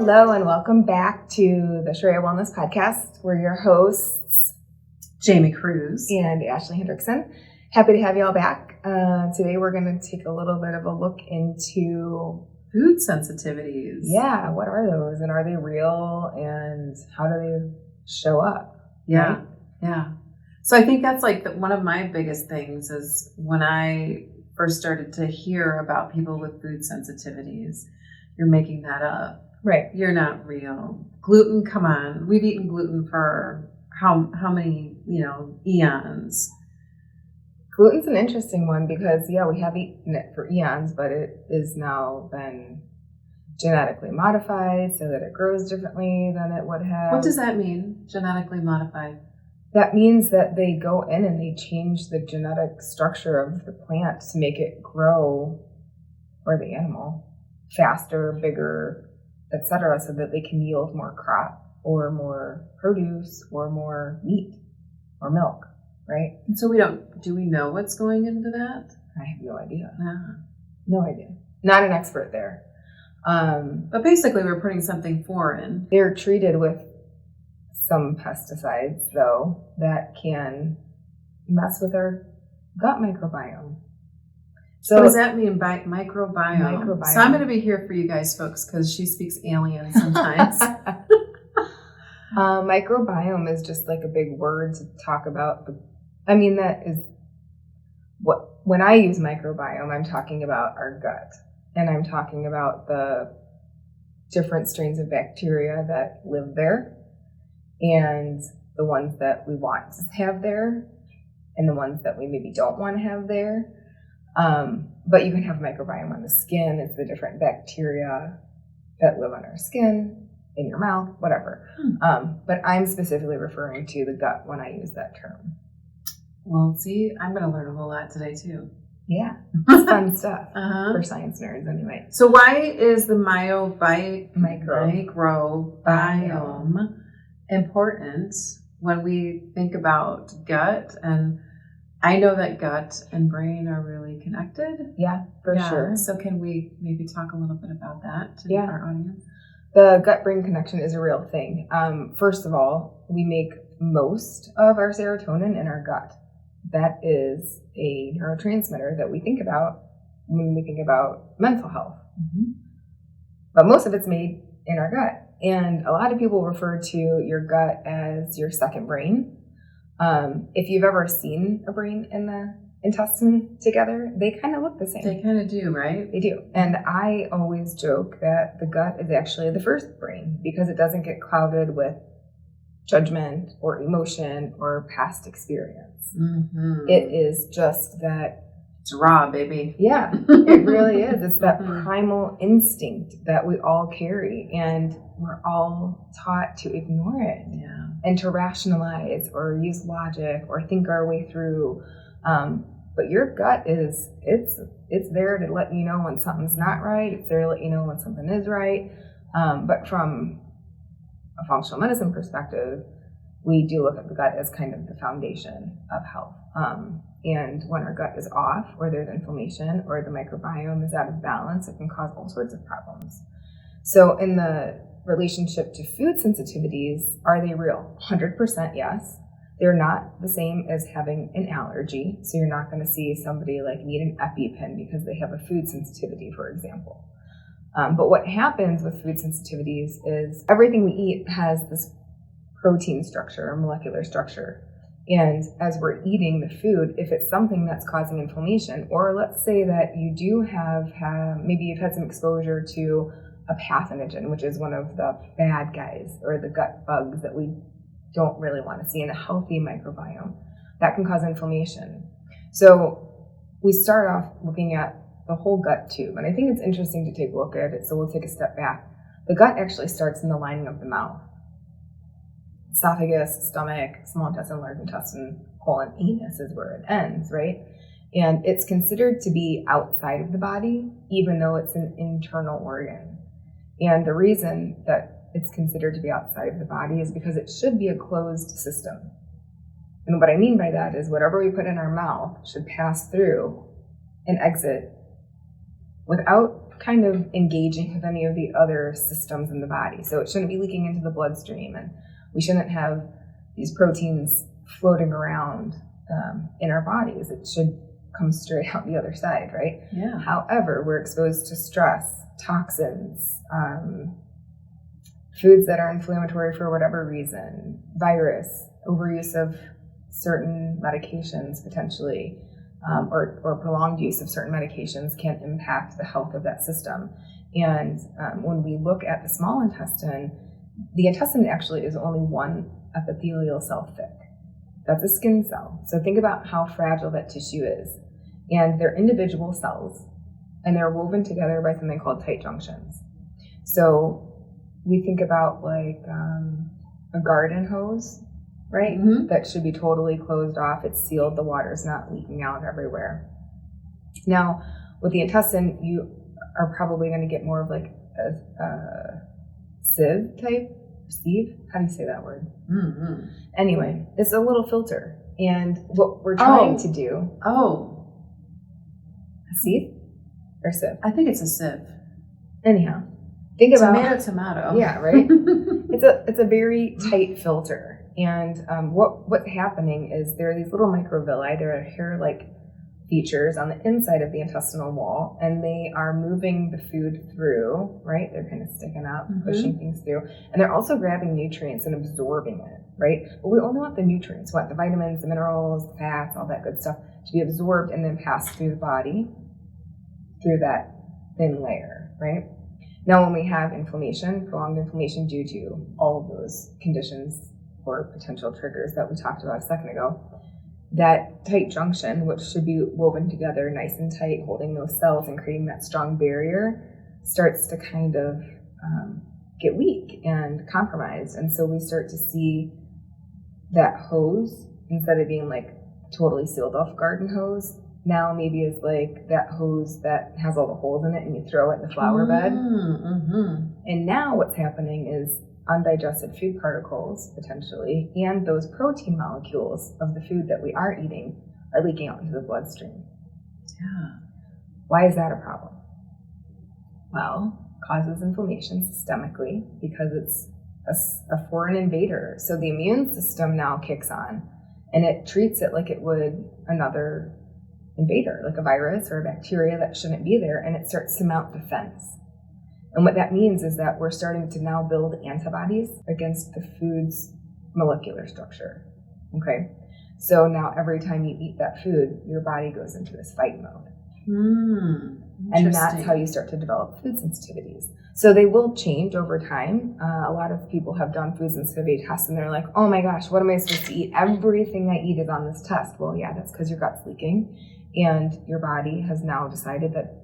Hello and welcome back to the Shreya Wellness Podcast. We're your hosts, Jamie Cruz and Ashley Hendrickson. Happy to have you all back. Today we're going to take a little bit of a look into food sensitivities. Yeah, what are those and are they real and how do they show up? Yeah, right? yeah. So I think that's like one of my biggest things is when I first started to hear about people with food sensitivities, you're making that up. Right. You're not real. Gluten, come on. We've eaten gluten for how many, eons. Gluten's an interesting one because, we have eaten it for eons, but it is now been genetically modified so that it grows differently than it would have. What does that mean, genetically modified? That means that they go in and they change the genetic structure of the plant to make it grow, or the animal, faster, bigger, etc., so that they can yield more crop or more produce or more meat or milk, right? And so do we know what's going into that? I have no idea. Uh-huh. No idea. Not an expert there. But basically we're putting something foreign. They're treated with some pesticides, though, that can mess with our gut microbiome. So what does that mean by microbiome? Microbiome. So I'm going to be here for you guys, folks, because she speaks alien sometimes. Microbiome is just like a big word to talk about. That is what, when I use microbiome, I'm talking about our gut. And I'm talking about the different strains of bacteria that live there and the ones that we want to have there and the ones that we maybe don't want to have there. But you can have microbiome on the skin. It's the different bacteria that live on our skin, in your mouth, whatever. But I'm specifically referring to the gut when I use that term. Well, see, I'm going to learn a whole lot today, too. Yeah, it's fun stuff for science nerds anyway. So why is the microbiome important when we think about gut? And I know that gut and brain are really connected. Yeah, for sure. So can we maybe talk a little bit about that to our audience? The gut-brain connection is a real thing. First of all, we make most of our serotonin in our gut. That is a neurotransmitter that we think about when we think about mental health. Mm-hmm. But most of it's made in our gut. And a lot of people refer to your gut as your second brain. If you've ever seen a brain and the intestine together, they kind of look the same. They kind of do, right? They do. And I always joke that the gut is actually the first brain because it doesn't get clouded with judgment or emotion or past experience. Mm-hmm. It is just that. It's raw, baby. Yeah, it really is. It's that primal instinct that we all carry, and we're all taught to ignore it and to rationalize or use logic or think our way through. But your gut it's there to let you know when something's not right. It's there to let you know when something is right. But from a functional medicine perspective, we do look at the gut as kind of the foundation of health. And when our gut is off, or there's inflammation, or the microbiome is out of balance, it can cause all sorts of problems. So in the relationship to food sensitivities, are they real? 100% yes. They're not the same as having an allergy. So you're not going to see somebody need an EpiPen because they have a food sensitivity, for example. But what happens with food sensitivities is everything we eat has this protein structure or molecular structure. And as we're eating the food, if it's something that's causing inflammation, or let's say that you do have maybe you've had some exposure to a pathogen, which is one of the bad guys or the gut bugs that we don't really want to see in a healthy microbiome, that can cause inflammation. So we start off looking at the whole gut tube. And I think it's interesting to take a look at it. So we'll take a step back. The gut actually starts in the lining of the mouth. Esophagus, stomach, small intestine, large intestine, colon, anus is where it ends, right? And it's considered to be outside of the body, even though it's an internal organ. And the reason that it's considered to be outside of the body is because it should be a closed system. And what I mean by that is whatever we put in our mouth should pass through and exit without kind of engaging with any of the other systems in the body. So it shouldn't be leaking into the bloodstream, and we shouldn't have these proteins floating around in our bodies. It should come straight out the other side, right? Yeah. However, we're exposed to stress, toxins, foods that are inflammatory for whatever reason, virus, overuse of certain medications potentially, or prolonged use of certain medications can impact the health of that system. And when we look at the small intestine, the intestine actually is only one epithelial cell thick. That's a skin cell. So think about how fragile that tissue is. And they're individual cells, and they're woven together by something called tight junctions. So we think about like a garden hose, right? Mm-hmm. That should be totally closed off. It's sealed. The water's not leaking out everywhere. Now, with the intestine, you are probably going to get more of like a sieve type. Sieve? How do you say that word? Mm-hmm. Anyway, it's a little filter. And what we're trying to do... A sieve or sieve? I think it's a sieve. Anyhow, think about... Tomato. Yeah, right? It's a very tight filter. And what's happening is there are these little microvilli. There are hair-like features on the inside of the intestinal wall, and they are moving the food through, right? They're kind of sticking up, pushing things through. And they're also grabbing nutrients and absorbing it, right? But we only want the nutrients, we want the vitamins, the minerals, the fats, all that good stuff to be absorbed and then passed through the body through that thin layer, right? Now, when we have inflammation, prolonged inflammation due to all of those conditions or potential triggers that we talked about a second ago, that tight junction, which should be woven together nice and tight, holding those cells and creating that strong barrier, starts to kind of get weak and compromised. And so we start to see that hose, instead of being like totally sealed off garden hose, now maybe is like that hose that has all the holes in it and you throw it in the flower bed. Mm-hmm. And now what's happening is undigested food particles, potentially, and those protein molecules of the food that we are eating are leaking out into the bloodstream. Yeah. Why is that a problem? Well, it causes inflammation systemically because it's a foreign invader. So the immune system now kicks on, and it treats it like it would another invader, like a virus or a bacteria that shouldn't be there, and it starts to mount defense. And what that means is that we're starting to now build antibodies against the food's molecular structure, okay? So now every time you eat that food, your body goes into this fight mode. And that's how you start to develop food sensitivities. So they will change over time. A lot of people have done food sensitivity tests and they're like, oh my gosh, what am I supposed to eat? Everything I eat is on this test. Well, yeah, that's because your gut's leaking and your body has now decided that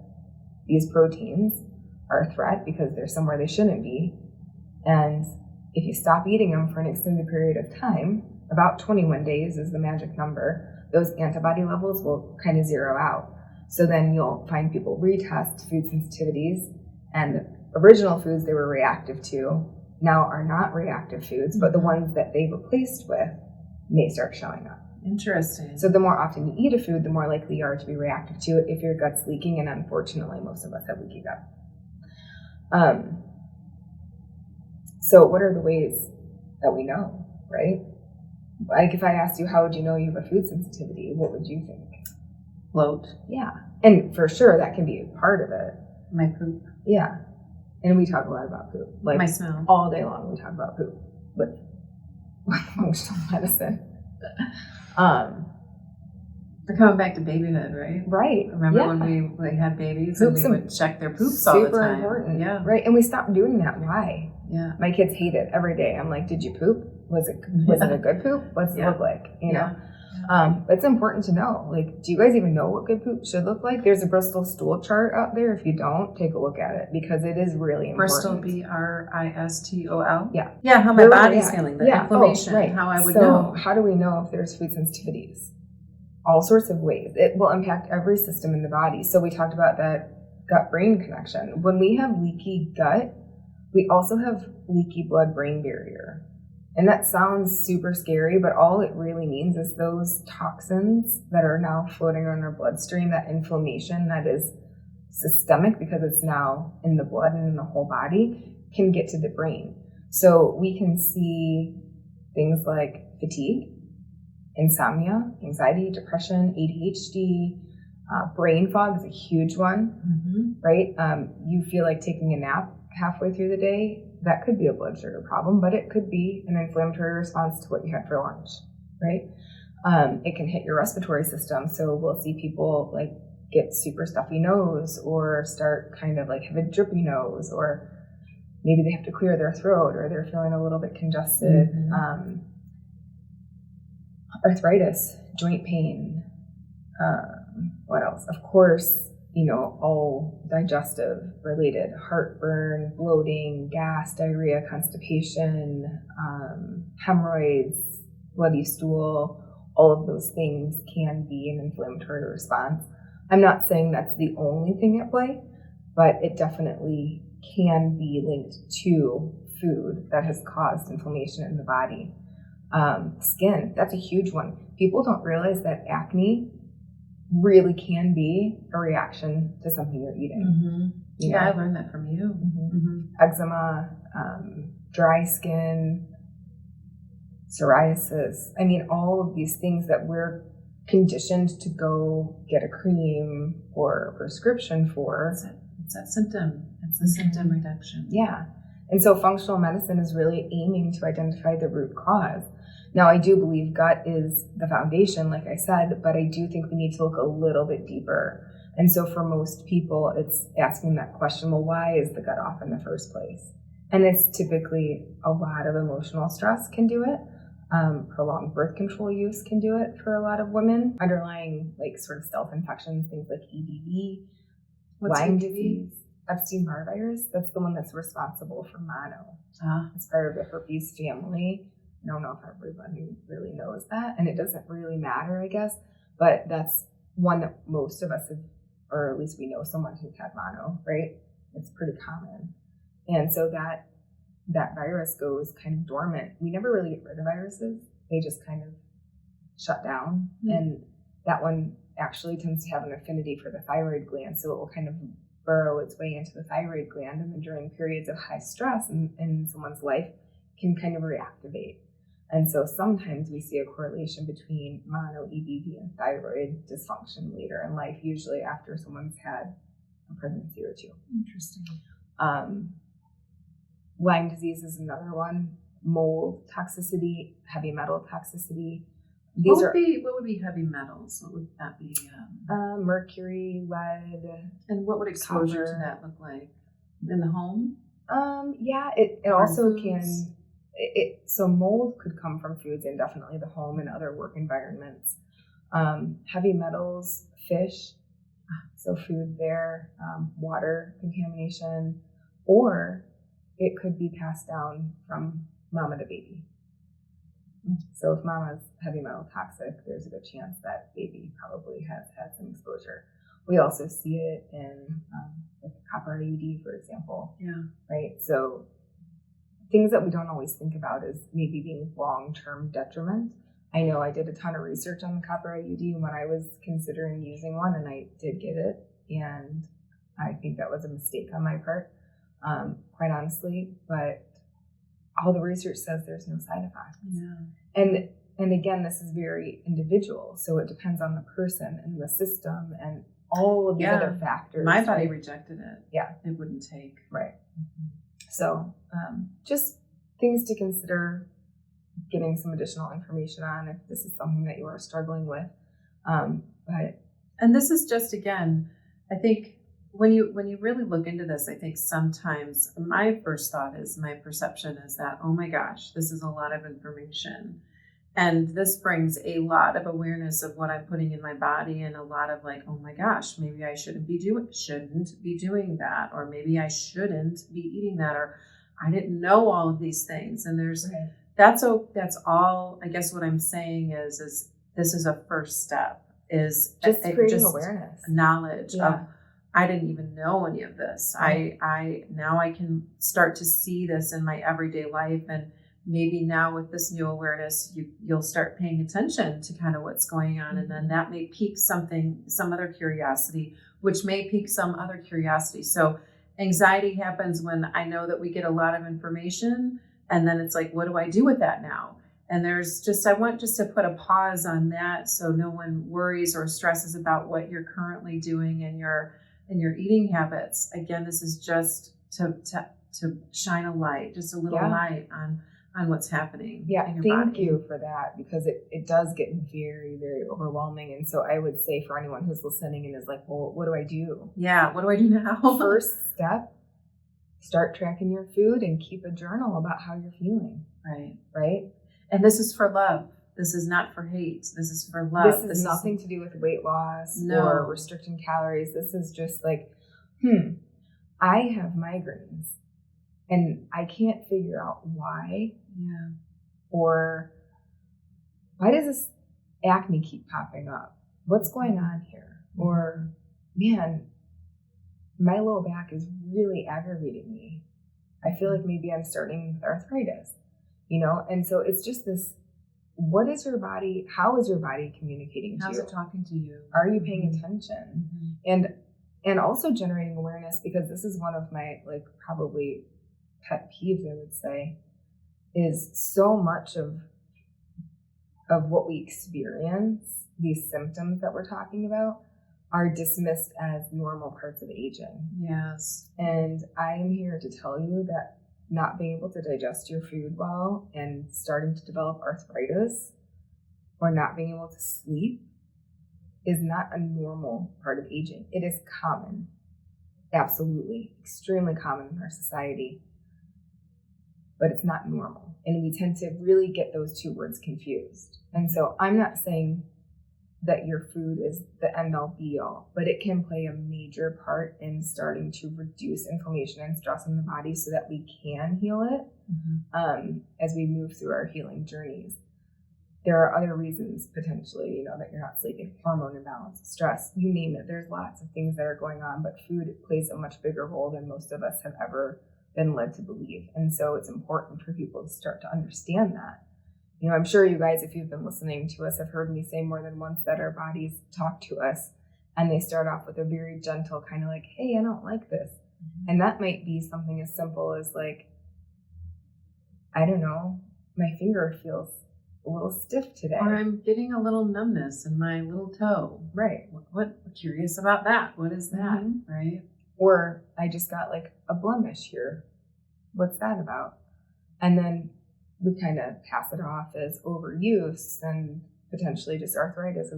these proteins are a threat because they're somewhere they shouldn't be. And if you stop eating them for an extended period of time, about 21 days is the magic number, those antibody levels will kind of zero out. So then you'll find people retest food sensitivities, and the original foods they were reactive to now are not reactive foods, but the ones that they replaced with may start showing up. Interesting. So the more often you eat a food, the more likely you are to be reactive to it if your gut's leaking, and unfortunately most of us have leaky gut. So what are the ways that we know, right? Like if I asked you, how would you know you have a food sensitivity? What would you think? Bloat. Yeah. And for sure that can be a part of it. My poop. Yeah. And we talk a lot about poop. Like my smell. All day long we talk about poop with functional medicine. We're coming back to babyhood, right? Right. Remember when we had babies and we would check their poops all the time? Super important. Yeah. Right. And we stopped doing that. Why? Yeah. My kids hate it every day. I'm like, did you poop? Was it a good poop? What's it look like? You know? It's important to know. Like, do you guys even know what good poop should look like? There's a Bristol stool chart out there. If you don't, take a look at it because it is really important. Bristol, Bristol. Yeah. Yeah, how my body's feeling, the inflammation, right. How I would know. know. How do we know if there's food sensitivities? All sorts of ways. It will impact every system in the body. So we talked about that gut-brain connection. When we have leaky gut, we also have leaky blood-brain barrier. And that sounds super scary, but all it really means is those toxins that are now floating around our bloodstream, that inflammation that is systemic because it's now in the blood and in the whole body, can get to the brain. So we can see things like fatigue, insomnia, anxiety, depression, ADHD, brain fog is a huge one, right? You feel like taking a nap halfway through the day, that could be a blood sugar problem, but it could be an inflammatory response to what you had for lunch, right? It can hit your respiratory system. So we'll see people like get super stuffy nose or start kind of like have a drippy nose, or maybe they have to clear their throat or they're feeling a little bit congested. Arthritis, joint pain. What else? Of course, all digestive related, heartburn, bloating, gas, diarrhea, constipation, hemorrhoids, bloody stool. All of those things can be an inflammatory response. I'm not saying that's the only thing at play, but it definitely can be linked to food that has caused inflammation in the body. Skin, that's a huge one. People don't realize that acne really can be a reaction to something you're eating. Yeah, I learned that from you. Eczema, dry skin, psoriasis. I mean, all of these things that we're conditioned to go get a cream or a prescription for. It's that symptom. It's the symptom reduction. Yeah. And so functional medicine is really aiming to identify the root cause. Now, I do believe gut is the foundation, like I said, but I do think we need to look a little bit deeper. And so for most people, it's asking that question, well, why is the gut off in the first place? And it's typically a lot of emotional stress can do it. Prolonged birth control use can do it for a lot of women. Underlying like sort of self-infections, things like EBV, Lyme disease, Epstein-Barr virus. That's the one that's responsible for mono. It's part of the herpes family. I don't know if everybody really knows that, and it doesn't really matter, I guess, but that's one that most of us have, or at least we know someone who's had mono, right? It's pretty common. And so that virus goes kind of dormant. We never really get rid of viruses. They just kind of shut down. And that one actually tends to have an affinity for the thyroid gland. So it will kind of burrow its way into the thyroid gland. And then during periods of high stress in someone's life can kind of reactivate. And so sometimes we see a correlation between mono, EBV, and thyroid dysfunction later in life, usually after someone's had a pregnancy or two. Interesting. Lyme disease is another one. Mold toxicity, heavy metal toxicity. What would be heavy metals? What would that be? Mercury, lead. And what would exposure to that look like? In the home? Yeah, it also can. So mold could come from foods and definitely the home and other work environments. Heavy metals, fish, so food there, water contamination, or it could be passed down from mama to baby. So if mama's heavy metal toxic, there's a good chance that baby probably has had some exposure. We also see it in like copper IUD, for example. Yeah. Right. So things that we don't always think about is maybe being long-term detriment. I know I did a ton of research on the copper IUD when I was considering using one, and I did get it, and I think that was a mistake on my part, quite honestly. But all the research says there's no side effects. Yeah. And again, this is very individual, so it depends on the person and the system and all of the other factors. My body rejected it. Yeah. It wouldn't take. Right. So just things to consider, getting some additional information on if this is something that you are struggling with. And this is just, again, I think when you really look into this, I think sometimes my first thought is, my perception is that, oh my gosh, this is a lot of information. And this brings a lot of awareness of what I'm putting in my body, and a lot of like, oh my gosh, maybe I shouldn't be doing that, or maybe I shouldn't be eating that, or I didn't know all of these things. And that's all. I guess what I'm saying is this is a first step, is just creating awareness, knowledge of, I didn't even know any of this. I now I can start to see this in my everyday life, and maybe now with this new awareness, you'll start paying attention to kind of what's going on, and then that may pique some other curiosity, which may pique some other curiosity. So anxiety happens when I know that we get a lot of information, and then it's like, what do I do with that now? And I want just to put a pause on that so no one worries or stresses about what you're currently doing in your eating habits. Again, this is just to shine a light, just a little light on what's happening. Yeah, in your thank body. you for that, because it does get very, very overwhelming. And so I would say for anyone who's listening and is like, well, what do I do? Yeah, what do I do now? First step, start tracking your food and keep a journal about how you're feeling. Right? And this is for love. This is not for hate. This is for love. This is nothing to do with weight loss No. or restricting calories. This is just like, I have migraines and I can't figure out why. Yeah. Or why does this acne keep popping up? What's going on here? Or, man, my low back is really aggravating me. I feel like maybe I'm starting with arthritis, And so it's just this, what is your body, how is your body communicating to you? How's it talking to you? Are you paying attention? And also generating awareness, because this is one of my, probably pet peeves, I would say, is so much of what we experience, these symptoms that we're talking about, are dismissed as normal parts of aging. Yes. And I am here to tell you that not being able to digest your food well and starting to develop arthritis or not being able to sleep is not a normal part of aging. It is common. Absolutely. Extremely common in our society. But it's not normal. And we tend to really get those two words confused. And so I'm not saying that your food is the end all be all, but it can play a major part in starting to reduce inflammation and stress in the body so that we can heal it as we move through our healing journeys. There are other reasons potentially, that you're not sleeping, hormone imbalance, stress, you name it. There's lots of things that are going on, but food plays a much bigger role than most of us have ever been led to believe. And so it's important for people to start to understand that. I'm sure you guys, if you've been listening to us, have heard me say more than once that our bodies talk to us, and they start off with a very gentle kind of like, hey, I don't like this. And that might be something as simple as I don't know, my finger feels a little stiff today. Or I'm getting a little numbness in my little toe. Right. What curious about that? What is that? Right. Or I just got a blemish here. What's that about? And then we kind of pass it off as overuse and potentially just arthritis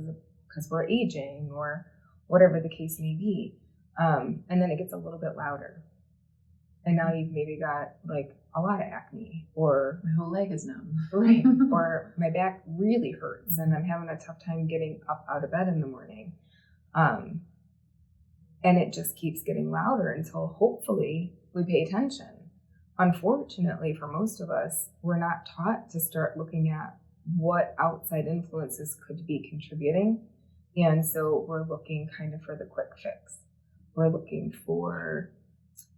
because we're aging or whatever the case may be. And then it gets a little bit louder. And now you've maybe got a lot of acne, or my whole leg is numb. Right. Or my back really hurts and I'm having a tough time getting up out of bed in the morning. And it just keeps getting louder until hopefully we pay attention. Unfortunately, for most of us, we're not taught to start looking at what outside influences could be contributing. And so we're looking kind of for the quick fix. We're looking for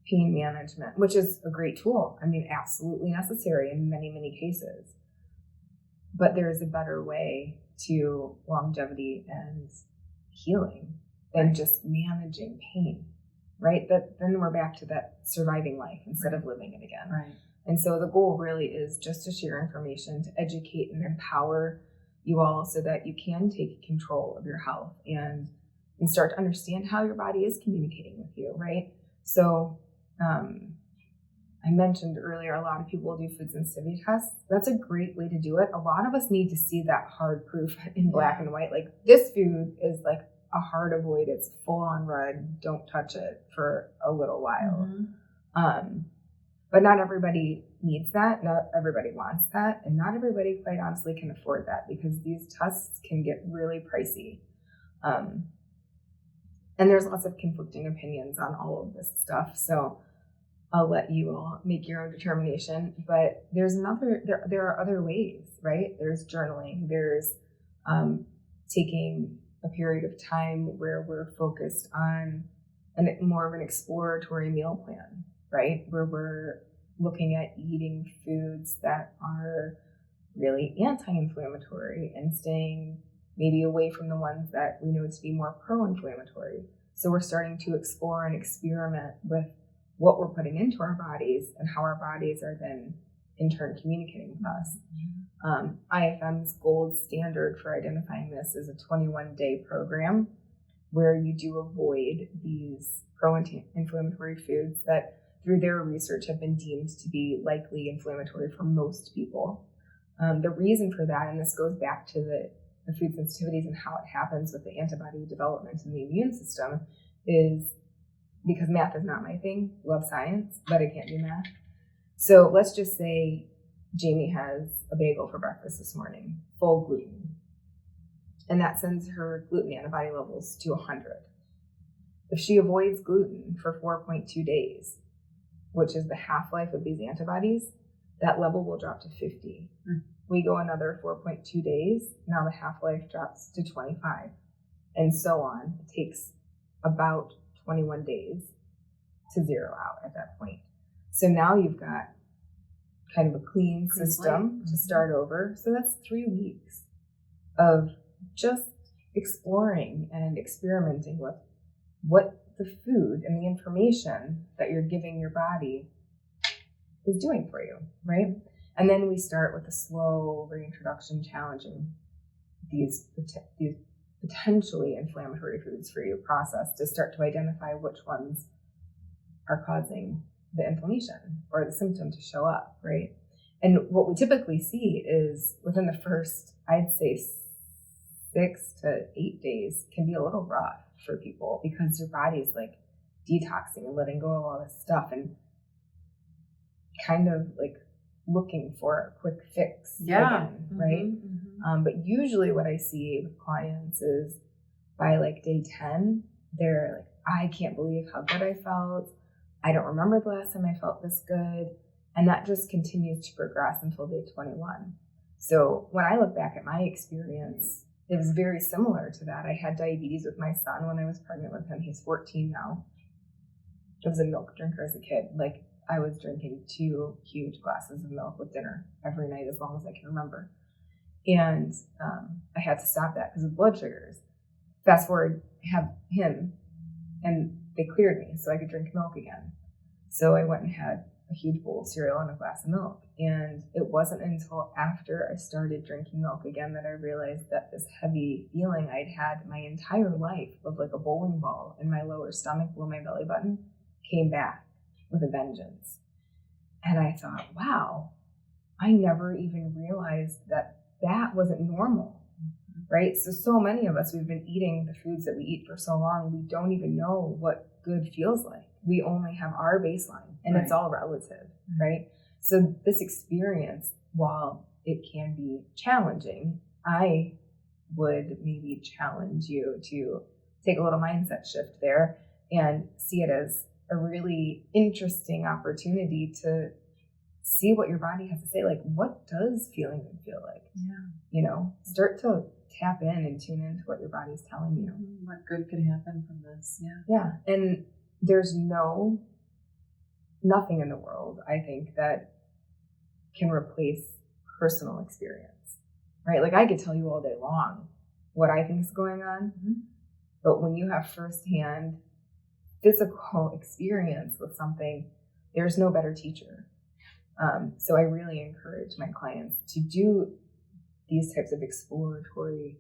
pain management, which is a great tool. I mean, absolutely necessary in many, many cases. But there is a better way to longevity and healing than just managing pain. Right? Then we're back to that surviving life instead of living it again. Right. And so the goal really is just to share information, to educate and empower you all so that you can take control of your health and start to understand how your body is communicating with you, right? So I mentioned earlier, a lot of people do food sensitivity tests. That's a great way to do it. A lot of us need to see that hard proof in black and white. This food is a hard avoid. It's full on red. Don't touch it for a little while. But not everybody needs that. Not everybody wants that. And not everybody, quite honestly, can afford that because these tests can get really pricey. And there's lots of conflicting opinions on all of this stuff. So I'll let you all make your own determination. But there are other ways, right? There's journaling. There's taking a period of time where we're focused on more of an exploratory meal plan, right? Where we're looking at eating foods that are really anti-inflammatory and staying maybe away from the ones that we know to be more pro-inflammatory. So we're starting to explore and experiment with what we're putting into our bodies and how our bodies are then in turn communicating with us. IFM's gold standard for identifying this is a 21-day program where you do avoid these pro-inflammatory foods that through their research have been deemed to be likely inflammatory for most people. The reason for that, and this goes back to the food sensitivities and how it happens with the antibody development in the immune system, is because math is not my thing. Love science, but I can't do math. So let's just say Jamie has a bagel for breakfast this morning, full gluten. And that sends her gluten antibody levels to 100. If she avoids gluten for 4.2 days, which is the half-life of these antibodies, that level will drop to 50. We go another 4.2 days, now the half-life drops to 25, and so on. It takes about 21 days to zero out at that point. So now you've got kind of a clean system to start over. So that's 3 weeks of just exploring and experimenting with what the food and the information that you're giving your body is doing for you, right? And then we start with a slow reintroduction, challenging these potentially inflammatory foods for you process to start to identify which ones are causing the inflammation or the symptom to show up, right? And what we typically see is within the first, I'd say 6 to 8 days can be a little rough for people because your body's like detoxing and letting go of all this stuff and kind of like looking for a quick fix again, right? But usually what I see with clients is by like day 10, they're like, I can't believe how good I felt. I don't remember the last time I felt this good. And that just continues to progress until day 21. So when I look back at my experience, it was very similar to that. I had diabetes with my son when I was pregnant with him. He's 14 now. I was a milk drinker as a kid. Like I was drinking 2 huge glasses of milk with dinner every night as long as I can remember. And I had to stop that because of blood sugars. Fast forward, have him, and they cleared me so I could drink milk again. So I went and had a huge bowl of cereal and a glass of milk. And it wasn't until after I started drinking milk again that I realized that this heavy feeling I'd had my entire life of like a bowling ball in my lower stomach below my belly button came back with a vengeance. And I thought, wow, I never even realized that wasn't normal, right? So many of us, we've been eating the foods that we eat for so long, we don't even know what good feels like. We only have our baseline, and it's all relative, right? So this experience, while it can be challenging, I would maybe challenge you to take a little mindset shift there and see it as a really interesting opportunity to see what your body has to say. Like, what does feeling good feel like? Yeah. You know, start to tap in and tune into what your body's telling you. What good could happen from this? Yeah. Yeah. And there's nothing in the world, I think, that can replace personal experience, right? Like I could tell you all day long what I think is going on, but when you have firsthand physical experience with something, there's no better teacher. So I really encourage my clients to do these types of exploratory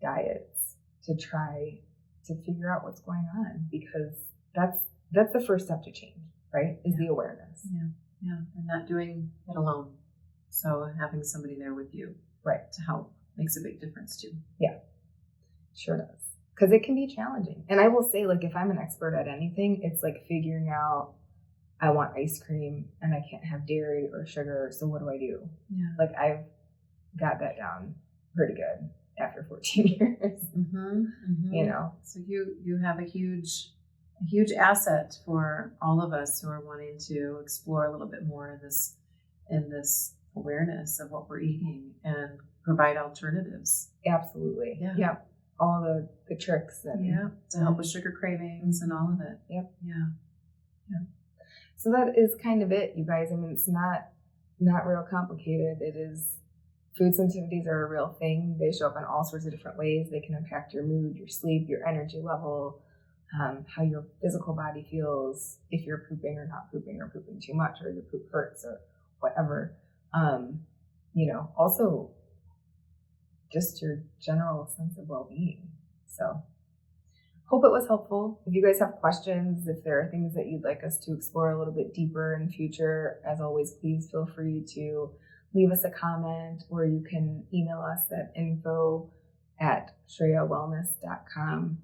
diets to try to figure out what's going on, because that's the first step to change, right? Is the awareness. Yeah. And not doing it alone. So having somebody there with you, right, to help makes a big difference too. Yeah, sure does. Because it can be challenging. And I will say, like, if I'm an expert at anything, it's like figuring out, I want ice cream and I can't have dairy or sugar. So what do I do? Yeah. Like I've got that down pretty good after 14 years, you know? So you have a huge asset for all of us who are wanting to explore a little bit more in this awareness of what we're eating and provide alternatives. Absolutely. Yeah. All the tricks and to help with sugar cravings and all of it. Yep. Yeah. So that is kind of it, you guys. I mean, it's not real complicated. It is, food sensitivities are a real thing. They show up in all sorts of different ways. They can impact your mood, your sleep, your energy level, how your physical body feels, if you're pooping or not pooping, or pooping too much, or your poop hurts, or whatever. Also just your general sense of well-being. So hope it was helpful. If you guys have questions, if there are things that you'd like us to explore a little bit deeper in future, as always, please feel free to leave us a comment, or you can email us at info@shreyawellness.com.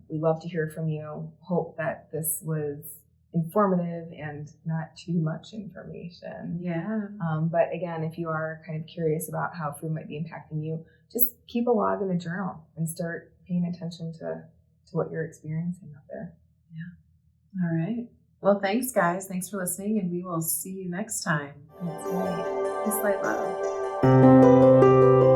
We love to hear from you. Hope that this was informative and not too much information. Yeah. But again, if you are kind of curious about how food might be impacting you, just keep a log in a journal and start paying attention to what you're experiencing out there. Yeah. All right. Well, thanks, guys. Thanks for listening, and we will see you next time. That's right. Peace, light, love.